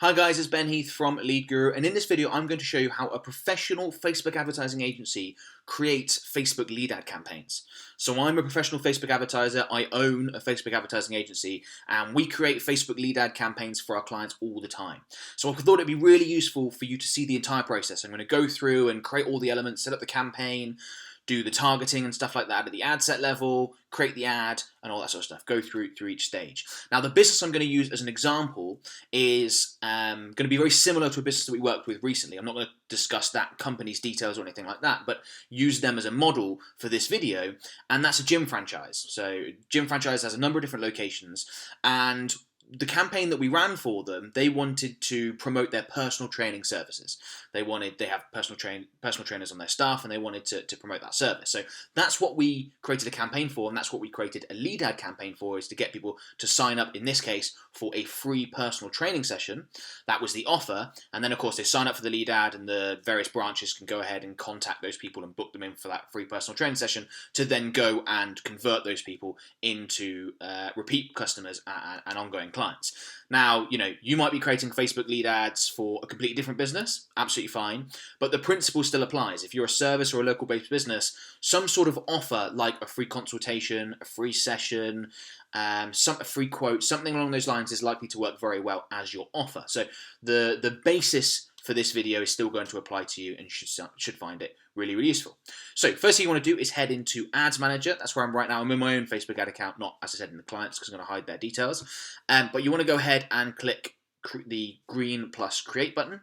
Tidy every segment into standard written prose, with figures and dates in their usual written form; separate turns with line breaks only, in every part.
Hi guys, it's Ben Heath from Lead Guru, and in this video I'm going to show you how a professional Facebook advertising agency creates Facebook lead ad campaigns. So I'm a professional Facebook advertiser, I own a Facebook advertising agency, and we create Facebook lead ad campaigns for our clients all the time. So I thought it'd be really useful for you to see the entire process. I'm going to go through and create all the elements, set up the campaign, do the targeting and stuff like that at the ad set level, create the ad, and all that sort of stuff. Go through each stage. Now, the business I'm going to use as an example is going to be very similar to a business that we worked with recently. I'm not going to discuss that company's details or anything like that, but use them as a model for this video, and that's a gym franchise. So, gym franchise has a number of different locations, and the campaign that we ran for them, they wanted to promote their personal training services. They have personal trainers on their staff, and they wanted to promote that service. So that's what we created a campaign for, and that's what we created a lead ad campaign for, is to get people to sign up, in this case, for a free personal training session. That was the offer, and then of course they sign up for the lead ad, and the various branches can go ahead and contact those people and book them in for that free personal training session to then go and convert those people into repeat customers and ongoing clients. Now, you might be creating Facebook lead ads for a completely different business, absolutely fine, but the principle still applies. If you're a service or a local-based business, some sort of offer like a free consultation, a free session, a free quote, something along those lines is likely to work very well as your offer. So the basis for this video is still going to apply to you, and you should find it really, really useful. So first thing you want to do is head into Ads Manager. That's where I'm right now. I'm in my own Facebook ad account, not, as I said, in the clients, because I'm going to hide their details. But you want to go ahead and click the green plus create button.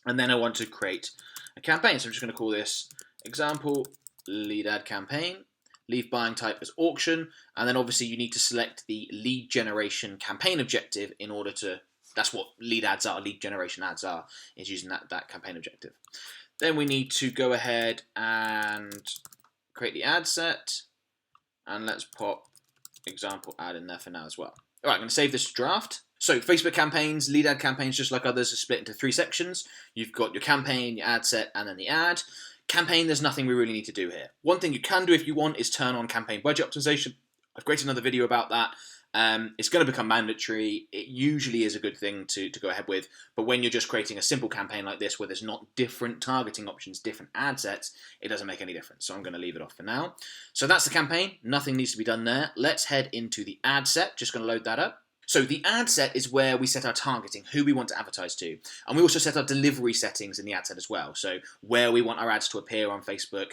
And then I want to create a campaign. So I'm just going to call this example lead ad campaign. Leave buying type as auction. And then obviously you need to select the lead generation campaign objective in order to, that's what lead ads are, lead generation ads are, is using that campaign objective. Then we need to go ahead and create the ad set, and let's pop example ad in there for now as well. All right, I'm going to save this to draft. So Facebook campaigns, lead ad campaigns, just like others, are split into three sections. You've got your campaign, your ad set, and then the ad. Campaign, there's nothing we really need to do here. One thing you can do if you want is turn on campaign budget optimization. I've created another video about that. It's going to become mandatory. It usually is a good thing to go ahead with, but when you're just creating a simple campaign like this where there's not different targeting options, different ad sets, it doesn't make any difference. So I'm going to leave it off for now. So that's the campaign. Nothing needs to be done there. Let's head into the ad set. Just going to load that up. So the ad set is where we set our targeting, who we want to advertise to. And we also set our delivery settings in the ad set as well. So where we want our ads to appear on Facebook,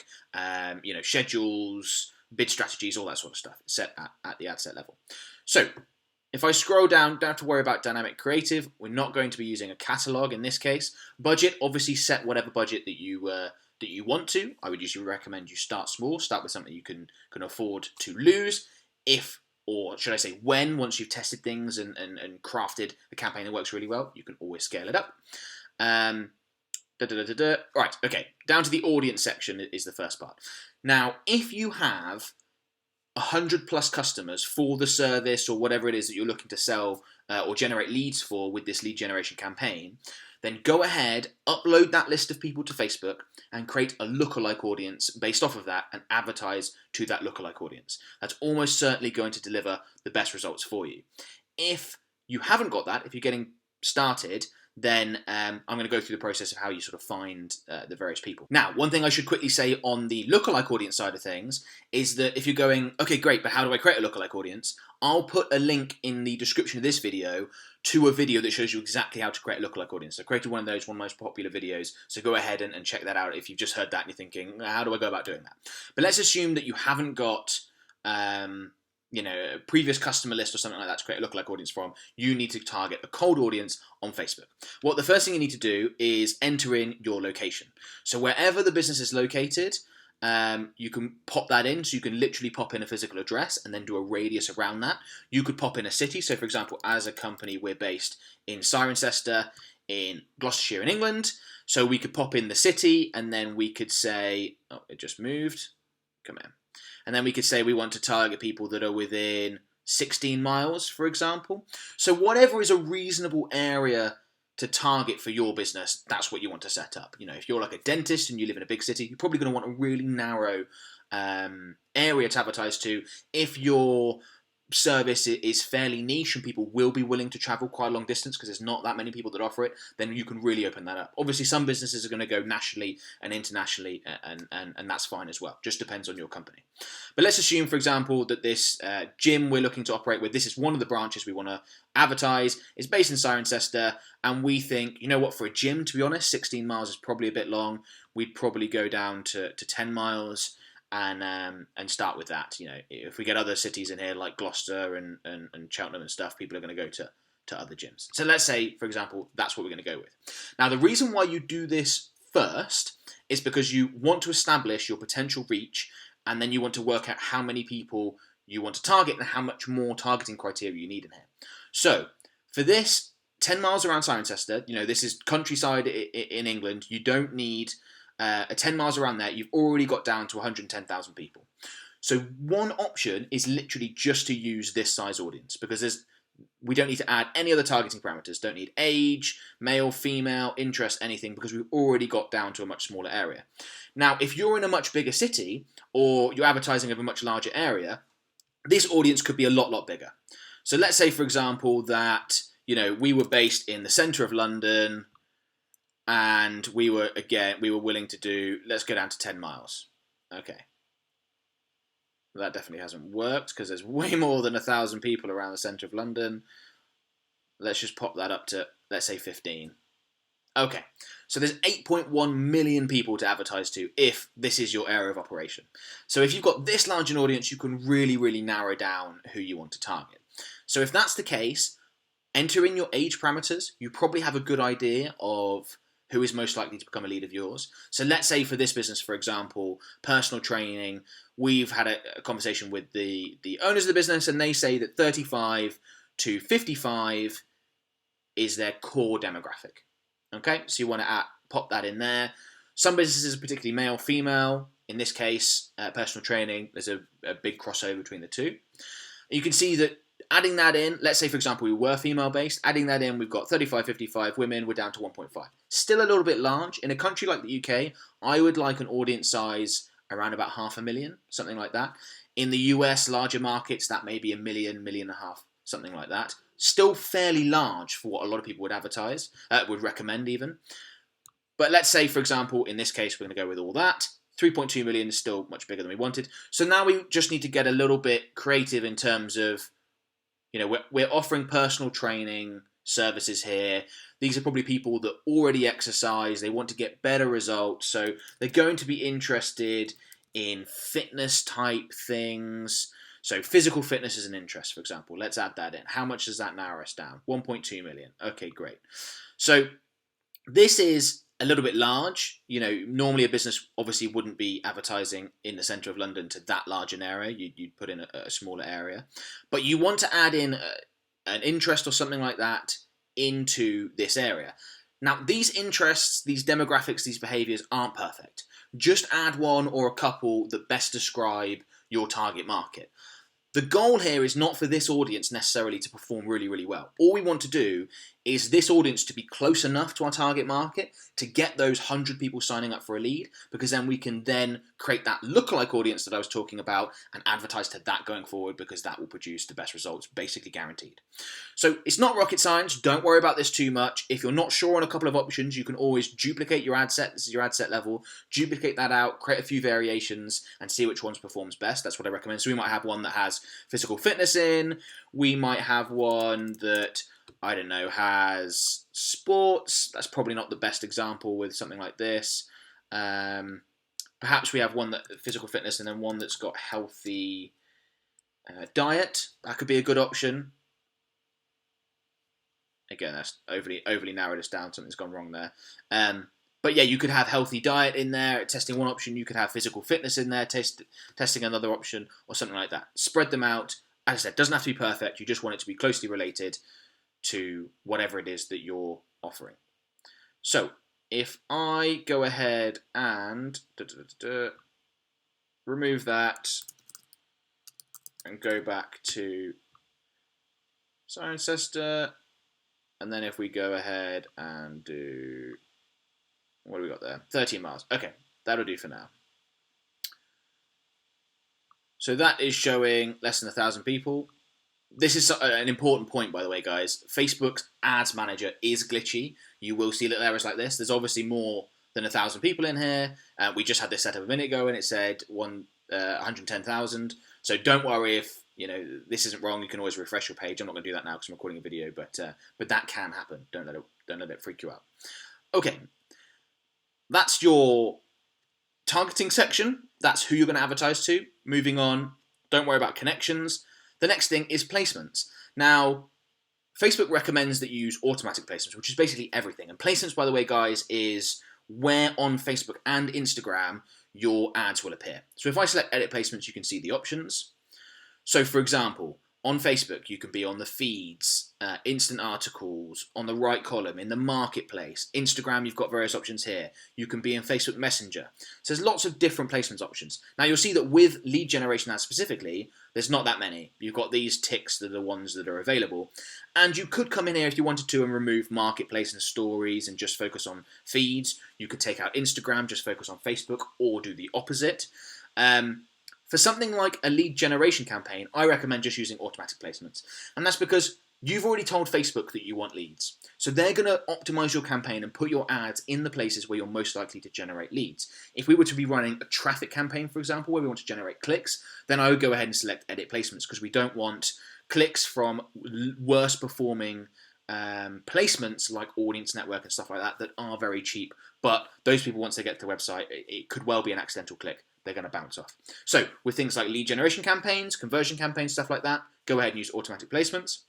schedules, bid strategies, all that sort of stuff set at the ad set level. So if I scroll down, don't have to worry about dynamic creative. We're not going to be using a catalog in this case. Budget, obviously set whatever budget that you want to. I would usually recommend you start small, start with something you can afford to lose. If, or should I say when, once you've tested things and crafted a campaign that works really well, you can always scale it up. Right, okay, down to the audience section is the first part. Now, if you have 100 plus customers for the service or whatever it is that you're looking to sell or generate leads for with this lead generation campaign, then go ahead, upload that list of people to Facebook and create a lookalike audience based off of that and advertise to that lookalike audience. That's almost certainly going to deliver the best results for you. If you haven't got that, if you're getting started, then I'm going to go through the process of how you sort of find the various people. Now, one thing I should quickly say on the lookalike audience side of things is that if you're going, okay, great, but how do I create a lookalike audience? I'll put a link in the description of this video to a video that shows you exactly how to create a lookalike audience. I created one of those, one of the most popular videos, so go ahead and check that out if you've just heard that and you're thinking, how do I go about doing that? But let's assume that you haven't got a previous customer list or something like that to create a lookalike audience from. You need to target a cold audience on Facebook. Well, the first thing you need to do is enter in your location. So wherever the business is located, you can pop that in. So you can literally pop in a physical address and then do a radius around that. You could pop in a city. So for example, as a company, we're based in Cirencester in Gloucestershire in England. So we could pop in the city and then we could say, oh, it just moved. Come in. And then we could say we want to target people that are within 16 miles, for example. So whatever is a reasonable area to target for your business, that's what you want to set up. If you're like a dentist and you live in a big city, you're probably going to want a really narrow area to advertise to. If you're service is fairly niche and people will be willing to travel quite a long distance because there's not that many people that offer it, then you can really open that up. Obviously, some businesses are going to go nationally and internationally, and that's fine as well. Just depends on your company. But let's assume, for example, that this gym we're looking to operate with, this is one of the branches we want to advertise. It's based in Cirencester, and we think, you know what, for a gym, to be honest, 16 miles is probably a bit long. We'd probably go down to 10 miles. And start with that. You know, if we get other cities in here like Gloucester and Cheltenham and stuff, people are going to go to other gyms. So let's say, for example, that's what we're going to go with. Now, the reason why you do this first is because you want to establish your potential reach, and then you want to work out how many people you want to target and how much more targeting criteria you need in here. So for this, 10 miles around Cirencester, you know, this is countryside in England. You don't need 10 miles around there, you've already got down to 110,000 people. So one option is literally just to use this size audience, because we don't need to add any other targeting parameters. Don't need age, male, female, interest, anything, because we've already got down to a much smaller area. Now, if you're in a much bigger city or you're advertising over a much larger area, this audience could be a lot bigger. So let's say, for example, that, you know, we were based in the centre of London, and we were willing to do, let's go down to 10 miles. Okay. That definitely hasn't worked because there's way more than 1,000 people around the centre of London. Let's just pop that up to, let's say, 15. Okay. So there's 8.1 million people to advertise to if this is your area of operation. So if you've got this large an audience, you can really narrow down who you want to target. So if that's the case, enter in your age parameters. You probably have a good idea of who is most likely to become a lead of yours. So let's say for this business, for example, personal training, we've had a conversation with the owners of the business, and they say that 35 to 55 is their core demographic. Okay, so you want to pop that in there. Some businesses are particularly male, female. In this case, personal training, there's a big crossover between the two. You can see that adding that in, let's say, for example, we were female-based. Adding that in, we've got 35, 55 women. We're down to 1.5. Still a little bit large. In a country like the UK, I would like an audience size around about 500,000, something like that. In the US, larger markets, that may be 1 million, 1.5 million, something like that. Still fairly large for what a lot of people would advertise, would recommend even. But let's say, for example, in this case, we're going to go with all that. 3.2 million is still much bigger than we wanted. So now we just need to get a little bit creative in terms of, you know, we're offering personal training services here. These are probably people that already exercise. They want to get better results. So they're going to be interested in fitness type things. So physical fitness is an interest, for example. Let's add that in. How much does that narrow us down? 1.2 million. Okay, great. So this is a little bit large. You know, normally a business obviously wouldn't be advertising in the centre of London to that large an area. You'd put in a smaller area. But you want to add in an interest or something like that into this area. Now, these interests, these demographics, these behaviours aren't perfect. Just add one or a couple that best describe your target market. The goal here is not for this audience necessarily to perform really well. All we want to do is this audience to be close enough to our target market to get those 100 people signing up for a lead, because then we can then create that lookalike audience that I was talking about and advertise to that going forward, because that will produce the best results, basically guaranteed. So it's not rocket science. Don't worry about this too much. If you're not sure on a couple of options, you can always duplicate your ad set. This is your ad set level. Duplicate that out, create a few variations, and see which ones performs best. That's what I recommend. So we might have one that has physical fitness in. We might have one that, I don't know, has sports. That's probably not the best example with something like this. Perhaps we have one that physical fitness and then one that's got healthy diet. That could be a good option. Again, that's overly narrowed us down. Something's gone wrong there. But yeah, you could have healthy diet in there, testing one option. You could have physical fitness in there, testing another option, or something like that. Spread them out. As I said, it doesn't have to be perfect. You just want it to be closely related to whatever it is that you're offering. So if I go ahead and remove that and go back to Cirencester, and then if we go ahead and do, what do we got there? 13 miles. Okay, that'll do for now. So that is showing less than 1,000 people. this is an important point, by the way, guys. Facebook's ads manager is glitchy. You will see little errors like this. There's obviously more than 1,000 people in here. We just had this set up a minute ago, and it said 110,000. So don't worry if this isn't wrong. You can always refresh your page. I'm not going to do that now because I'm recording a video, but that can happen. Don't let it freak you out. Okay, that's your targeting section. That's who you're going to advertise to. Moving on. Don't worry about connections. The next thing is placements. Now, Facebook recommends that you use automatic placements, which is basically everything. And placements, by the way, guys, is where on Facebook and Instagram your ads will appear. So if I select edit placements, you can see the options. So for example, on Facebook, you can be on the feeds, instant articles, on the right column, in the marketplace. Instagram, you've got various options here. You can be in Facebook Messenger. So there's lots of different placements options. Now you'll see that with lead generation ads specifically, there's not that many. You've got these ticks that are the ones that are available. And you could come in here if you wanted to and remove marketplace and stories and just focus on feeds. You could take out Instagram, just focus on Facebook, or do the opposite. For something like a lead generation campaign, I recommend just using automatic placements. And that's because you've already told Facebook that you want leads. So they're going to optimize your campaign and put your ads in the places where you're most likely to generate leads. If we were to be running a traffic campaign, for example, where we want to generate clicks, then I would go ahead and select edit placements because we don't want clicks from worse performing placements like audience network and stuff like that are very cheap. But those people, once they get to the website, it could well be an accidental click. They're going to bounce off. So with things like lead generation campaigns, conversion campaigns, stuff like that, go ahead and use automatic placements.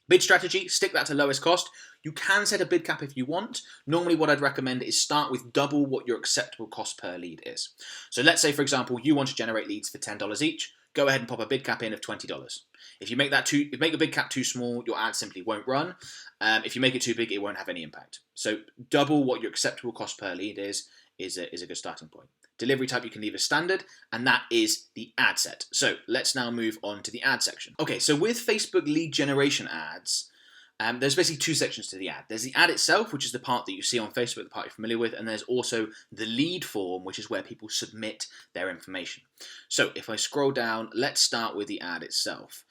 Bid strategy, stick that to lowest cost. You can set a bid cap if you want. Normally what I'd recommend is start with double what your acceptable cost per lead is. So let's say, for example, you want to generate leads for $10 each. Go ahead and pop a bid cap in of $20. If you make the bid cap too small, your ad simply won't run. If you make it too big, it won't have any impact. So double what your acceptable cost per lead is a good starting point. Delivery type you can leave as standard, and that is the ad set. So let's now move on to the ad section. Okay, so with Facebook lead generation ads, there's basically two sections to the ad. There's the ad itself, which is the part that you see on Facebook, the part you're familiar with, and there's also the lead form, which is where people submit their information. So if I scroll down, let's start with the ad itself.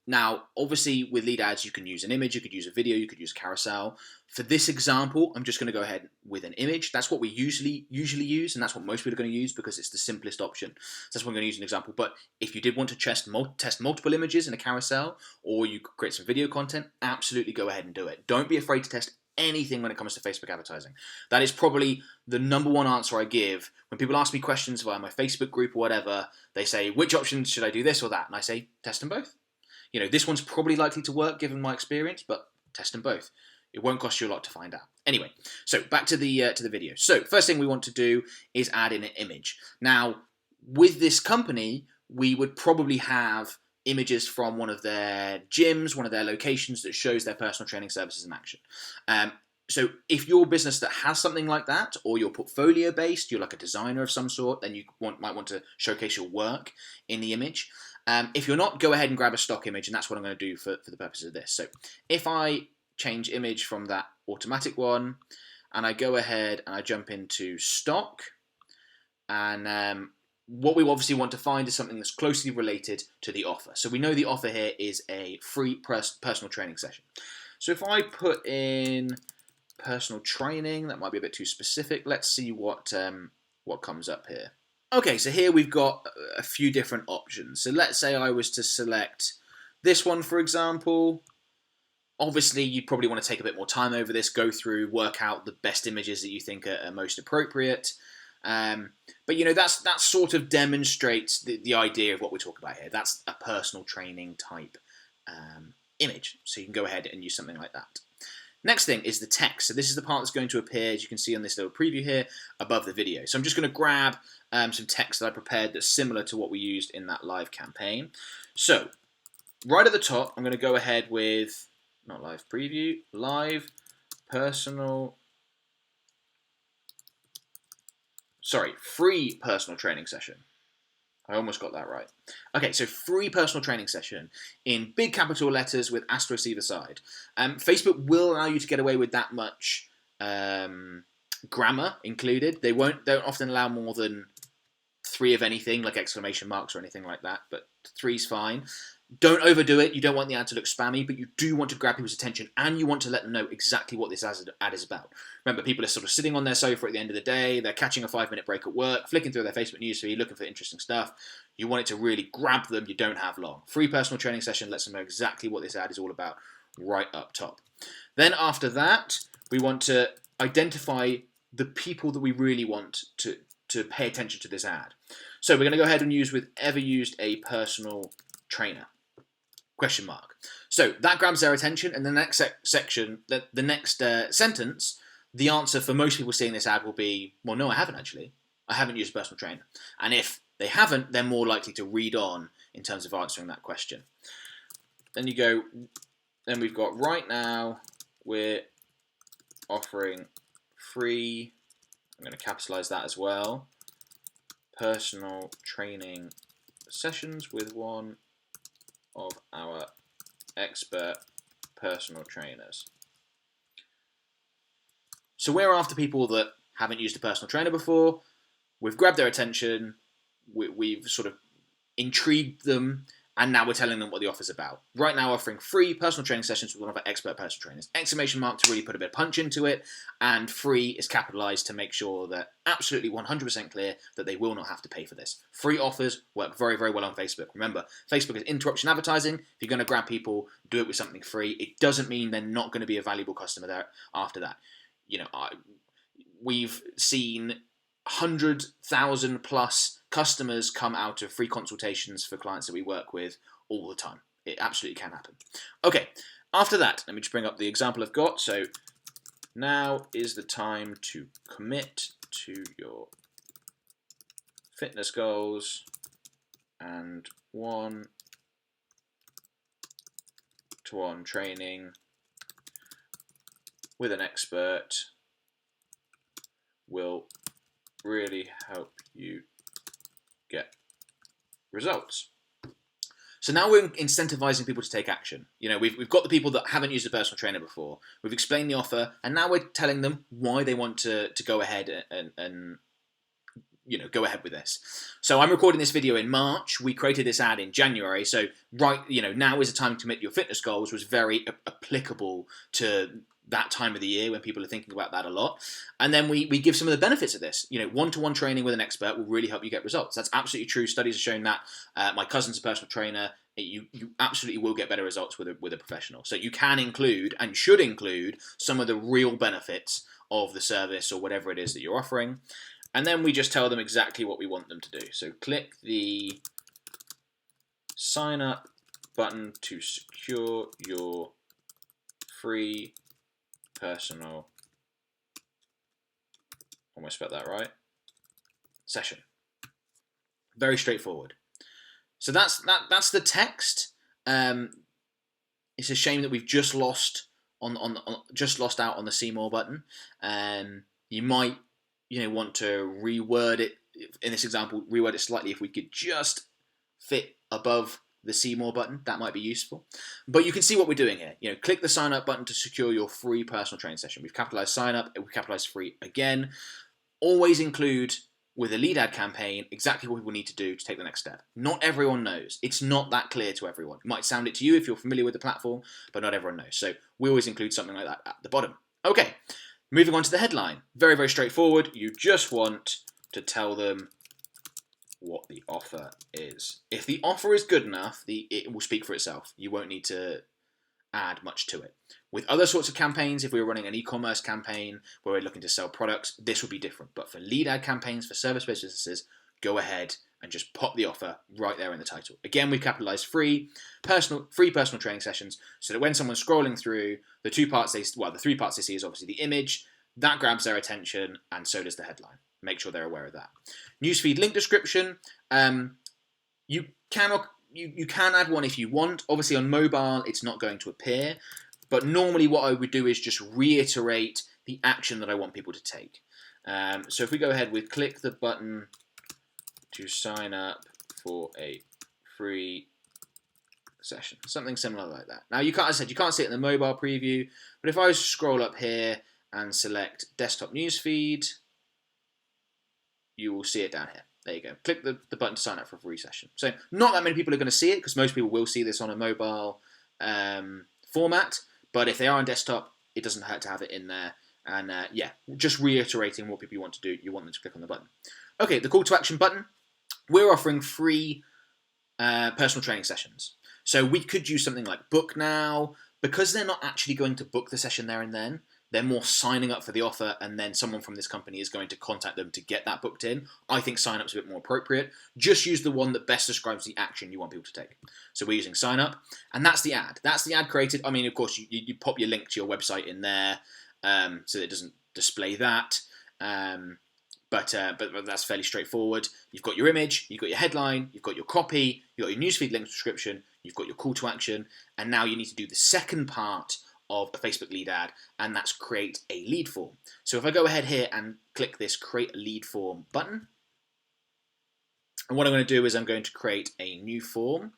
Now, obviously, with lead ads, you can use an image, you could use a video, you could use a carousel. For this example, I'm just going to go ahead with an image. That's what we usually use, and that's what most people are going to use because it's the simplest option. So that's what I'm going to use an example. But if you did want to test multiple images in a carousel, or you could create some video content, absolutely go ahead and do it. Don't be afraid to test anything when it comes to Facebook advertising. That is probably the number one answer I give when people ask me questions via my Facebook group or whatever. They say, which options should I do, this or that? And I say, test them both. This one's probably likely to work given my experience, but test them both. It won't cost you a lot to find out. Anyway, so back to the video. So first thing we want to do is add in an image. Now, with this company, we would probably have images from one of their gyms, one of their locations that shows their personal training services in action. So if you're a business that has something like that, or you're portfolio based, you're like a designer of some sort, then you might want to showcase your work in the image. If you're not, go ahead and grab a stock image, and that's what I'm going to do for the purposes of this. So if I change image from that automatic one, and I go ahead and I jump into stock, and what we obviously want to find is something that's closely related to the offer. So we know the offer here is a free personal training session. So if I put in personal training, that might be a bit too specific. Let's see what comes up here. Okay, so here we've got a few different options. So let's say I was to select this one, for example. Obviously, you'd probably want to take a bit more time over this, go through, work out the best images that you think are most appropriate. But that sort of demonstrates the idea of what we're talking about here. That's a personal training type image. So you can go ahead and use something like that. Next thing is the text. So this is the part that's going to appear, as you can see on this little preview here, above the video. So I'm just going to grab some text that I prepared that's similar to what we used in that live campaign. So right at the top, I'm going to go ahead with, not live preview, live free personal training session. I almost got that right. Okay, so free personal training session in big capital letters with asterisks either side. Facebook will allow you to get away with that much grammar included. They don't often allow more than 3 of anything, like exclamation marks or anything like that, but 3's fine. Don't overdo it. You don't want the ad to look spammy, but you do want to grab people's attention, and you want to let them know exactly what this ad is about. Remember, people are sort of sitting on their sofa at the end of the day. They're catching a 5-minute break at work, flicking through their Facebook newsfeed, looking for interesting stuff. You want it to really grab them. You don't have long. Free personal training session lets them know exactly what this ad is all about right up top. Then after that, we want to identify the people that we really want to pay attention to this ad. So we're going to go ahead and use with ever used a personal trainer? Question mark. So that grabs their attention, and the next section, the next sentence, the answer for most people seeing this ad will be, well, no, I haven't actually. I haven't used a personal trainer. And if they haven't, they're more likely to read on in terms of answering that question. Then we've got right now, we're offering free, I'm going to capitalize that as well, personal training sessions with one of our expert personal trainers. So we're after people that haven't used a personal trainer before. We've grabbed their attention. We've sort of intrigued them, and now we're telling them what the offer's about. Right now, offering free personal training sessions with one of our expert personal trainers. Exclamation mark to really put a bit of punch into it, and free is capitalized to make sure that absolutely 100% clear that they will not have to pay for this. Free offers work very, very well on Facebook. Remember, Facebook is interruption advertising. If you're going to grab people, do it with something free. It doesn't mean they're not going to be a valuable customer there after that. You know, we've seen 100,000 plus customers come out of free consultations for clients that we work with all the time. It absolutely can happen. Okay, after that, let me just bring up the example I've got. So now is the time to commit to your fitness goals and one-to-one training with an expert will really help you get results. So now we're incentivizing people to take action. You know, we've got the people that haven't used a personal trainer before. We've explained the offer, and now we're telling them why they want to go ahead and you know, go ahead with this. So I'm recording this video in March. We created this ad in January. So now is the time to commit your fitness goals was very applicable to that time of the year when people are thinking about that a lot. And then we give some of the benefits of this. You know, one-to-one training with an expert will really help you get results. That's absolutely true. Studies have shown that. My cousin's a personal trainer. You absolutely will get better results with a professional. So you can include and should include some of the real benefits of the service or whatever it is that you're offering. And then we just tell them exactly what we want them to do. So click the sign up button to secure your free personal, almost spelled that right, session. Very straightforward. So that's the text. It's a shame that we've just lost out on the see more button. You might want to reword it in this example. Reword it slightly. If we could just fit above the see more button, that might be useful. But you can see what we're doing here. You know, click the sign up button to secure your free personal training session. We've capitalized sign up, we've capitalized free again. Always include with a lead ad campaign exactly what people need to do to take the next step. Not everyone knows. It's not that clear to everyone. It might sound it to you if you're familiar with the platform, but not everyone knows. So we always include something like that at the bottom. Okay, moving on to the headline. Very, very straightforward. You just want to tell them what the offer is. If the offer is good enough, it will speak for itself. You won't need to add much to it. With other sorts of campaigns, if we were running an e-commerce campaign where we're looking to sell products, this would be different. But for lead ad campaigns, for service-based businesses, go ahead and just pop the offer right there in the title. Again, we capitalized free personal training sessions so that when someone's scrolling through, the three parts they see is obviously the image, that grabs their attention, and so does the headline. Make sure they're aware of that. Newsfeed link description. You can add one if you want. Obviously on mobile, it's not going to appear. But normally what I would do is just reiterate the action that I want people to take. So if we go ahead with click the button to sign up for a free session. Something similar like that. Now, as I said, you can't see it in the mobile preview. But if I scroll up here and select desktop newsfeed, you will see it down here. There you go. Click the button to sign up for a free session. So not that many people are going to see it, because most people will see this on a mobile format. But if they are on desktop, it doesn't hurt to have it in there. And yeah, just reiterating what people want to do. You want them to click on the button. Okay, the call to action button. We're offering free personal training sessions. So we could use something like book now. Because they're not actually going to book the session there and then, they're more signing up for the offer, and then someone from this company is going to contact them to get that booked in. I think sign up's a bit more appropriate. Just use the one that best describes the action you want people to take. So we're using sign up, and that's the ad. That's the ad created. I mean, of course, you pop your link to your website in there, so that it doesn't display that. But that's fairly straightforward. You've got your image, you've got your headline, you've got your copy, you've got your newsfeed link description, you've got your call to action, and now you need to do the second part of a Facebook lead ad, and that's create a lead form. So if I go ahead here and click this create a lead form button, and what I'm going to do is I'm going to create a new form.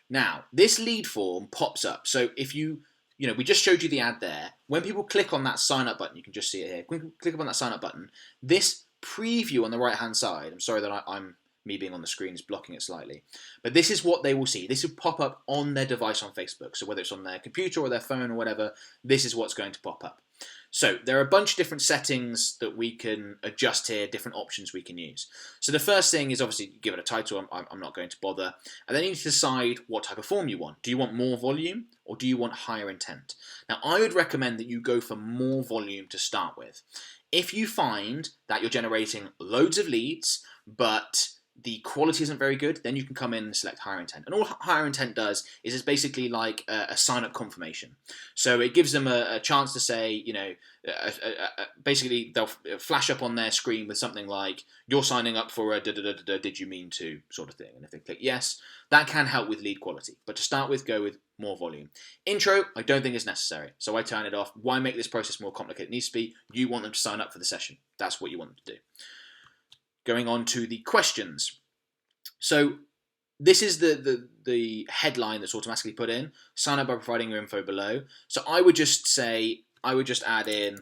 Now, this lead form pops up. So if we just showed you the ad there. When people click on that sign up button, you can just see it here. When people click on that sign up button, this preview on the right hand side, I'm sorry that me being on the screen is blocking it slightly, but this is what they will see. This will pop up on their device on Facebook. So whether it's on their computer or their phone or whatever, this is what's going to pop up. So there are a bunch of different settings that we can adjust here, different options we can use. So the first thing is obviously give it a title. I'm not going to bother. And then you need to decide what type of form you want. Do you want more volume or do you want higher intent? Now, I would recommend that you go for more volume to start with. If you find that you're generating loads of leads, but the quality isn't very good, then you can come in and select higher intent. And all higher intent does is it's basically like a sign-up confirmation. So it gives them a chance to say, basically they'll flash up on their screen with something like, you're signing up for a da-da-da-da-da, did you mean to, sort of thing. And if they click yes, that can help with lead quality. But to start with, go with more volume. Intro, I don't think is necessary. So I turn it off. Why make this process more complicated? It needs to be, you want them to sign up for the session. That's what you want them to do. Going on to the questions. So this is the headline that's automatically put in. Sign up by providing your info below. So I would just add in,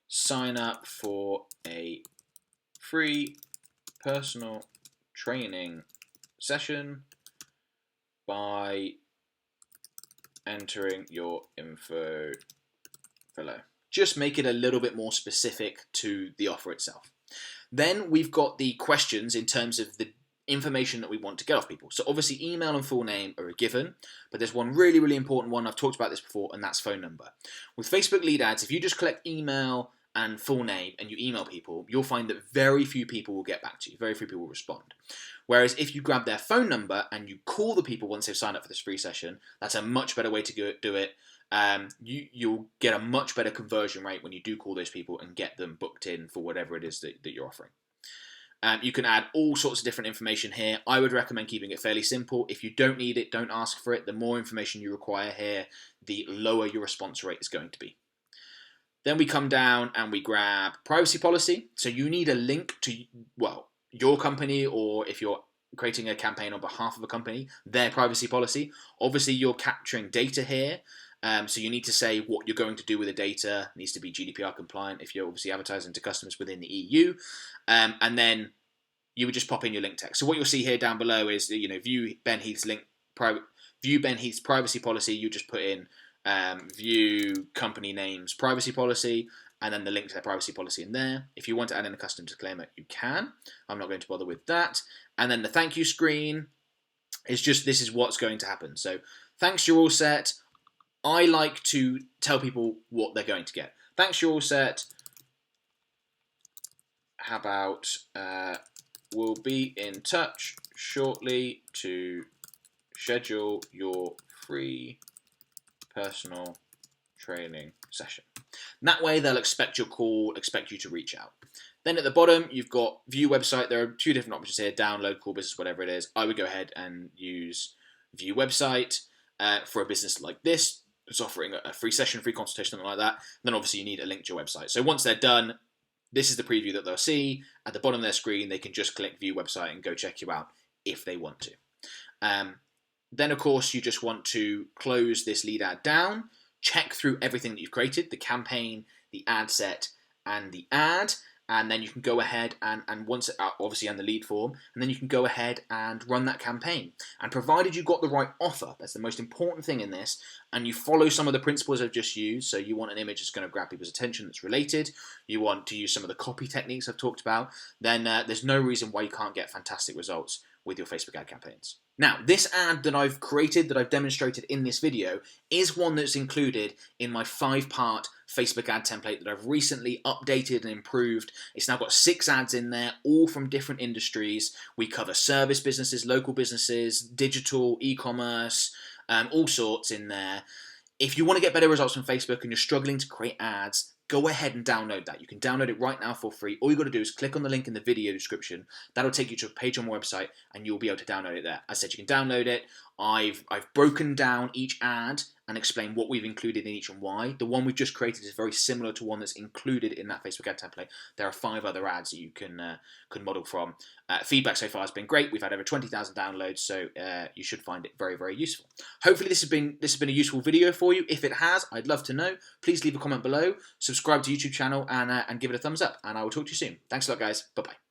sign up for a free personal training session by entering your info below. Just make it a little bit more specific to the offer itself. Then we've got the questions in terms of the information that we want to get off people. So obviously email and full name are a given, but there's one really, really important one. I've talked about this before, and that's phone number. With Facebook lead ads, if you just collect email and full name and you email people, you'll find that very few people will get back to you. Very few people will respond. Whereas if you grab their phone number and you call the people once they've signed up for this free session, that's a much better way to do it. You'll get a much better conversion rate when you do call those people and get them booked in for whatever it is that you're offering. You can add all sorts of different information here. I would recommend keeping it fairly simple. If you don't need it, don't ask for it. The more information you require here, the lower your response rate is going to be. Then we come down and we grab privacy policy. So you need a link to, your company, or if you're creating a campaign on behalf of a company, their privacy policy. Obviously, you're capturing data here. So you need to say what you're going to do with the data. It needs to be GDPR compliant if you're obviously advertising to customers within the EU. And then you would just pop in your link text. So what you'll see here down below is, view Ben Heath's privacy policy. You just put in view company names privacy policy, and then the link to their privacy policy in there. If you want to add in a custom disclaimer, you can. I'm not going to bother with that. And then the thank you screen is just, this is what's going to happen. So thanks, you're all set. I like to tell people what they're going to get. Thanks, you're all set. How about we'll be in touch shortly to schedule your free personal training session. And that way they'll expect your call, expect you to reach out. Then at the bottom, you've got view website. There are two different options here, download, call business, whatever it is. I would go ahead and use view website for a business like this. It's offering a free session, free consultation, something like that. And then obviously you need a link to your website. So once they're done, this is the preview that they'll see. At the bottom of their screen, they can just click view website and go check you out if they want to. Then, of course, you just want to close this lead ad down, check through everything that you've created, the campaign, the ad set, and the ad. and then you can go ahead and once obviously on the lead form, and then you can go ahead and run that campaign. And provided you got the right offer, that's the most important thing in this, and you follow some of the principles I've just used. So you want an image that's going to grab people's attention, that's related, you want to use some of the copy techniques I've talked about, then there's no reason why you can't get fantastic results with your Facebook ad campaigns. Now, this ad that I've created, that I've demonstrated in this video, is one that's included in my 5-part Facebook ad template that I've recently updated and improved. It's now got 6 ads in there, all from different industries. We cover service businesses, local businesses, digital, e-commerce, all sorts in there. If you want to get better results from Facebook and you're struggling to create ads, go ahead and download that. You can download it right now for free. All you got to do is click on the link in the video description. That'll take you to a page on my website and you'll be able to download it there. As I said, you can download it. I've broken down each ad and explained what we've included in each and why. The one we've just created is very similar to one that's included in that Facebook ad template. There are 5 other ads that you can model from. Feedback so far has been great. We've had over 20,000 downloads, so you should find it very, very useful. Hopefully this has been a useful video for you. If it has, I'd love to know. Please leave a comment below, subscribe to the YouTube channel, and give it a thumbs up. And I will talk to you soon. Thanks a lot, guys. Bye-bye.